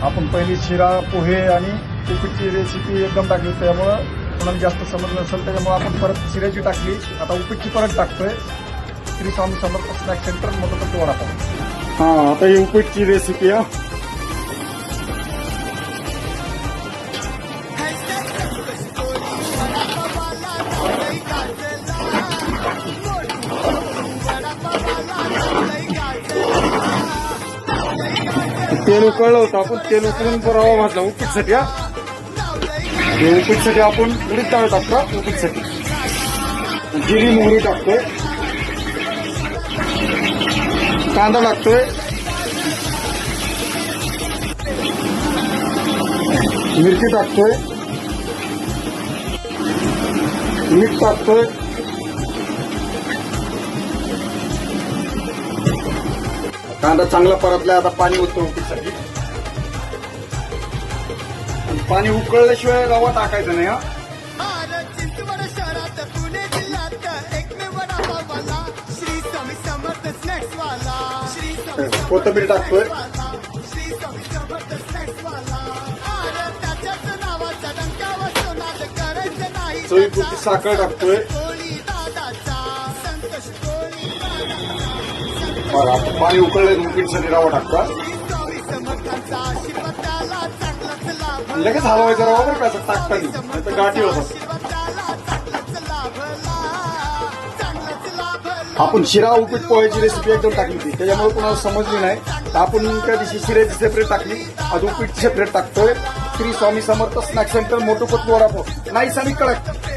आपण पहिली शिरा पोहे आणि उपीटची रेसिपी एकदम टाकली, त्यामुळं कोणाला जास्त समज नसेल त्याच्यामुळे आपण परत शिऱ्याची टाकली. आता उपीटची परत टाकतोय. श्री स्वामी समर्थ स्नॅक सेंटर मोठं वडापाव. हा, आता ही उपीटची रेसिपी आहे. तेल उकळलं होतं, आपण तेल उकळून रवा भाजला उपीटसाठी. उपीटसाठी आपण उडीद डाळ टाकतो. उपीटसाठी जिरी मोहरी टाकतोय, कांदा टाकतोय, मिरची टाकतोय, मीठ टाकतोय, कांदा चांगला परतला. आता पाणी ओततो उपीटसाठी. पाणी उकळल्याशिवाय रवा टाकायचा नाही. कोथिंबीर टाकतोय, चवीपुरती साखर टाकतोय. पाणी उकळलं उपीटसाठी रवा टाकता. लगेच हलवायचा रवा बरं का टाकताना, नाही तर गाठी होतात. आपण शिरा उपीट पोह्याची रेसिपी एकदम टाकली होती, त्याच्यामुळे कोणाला समजली नाही. तर आपण त्या दिवशी शिऱ्याची सेपरेट टाकली, आज उपीटची सेपरेट टाकतोय. श्री स्वामी समर्थ स्नॅक सेंटर मोठं वडापाव. नाही समी कडक.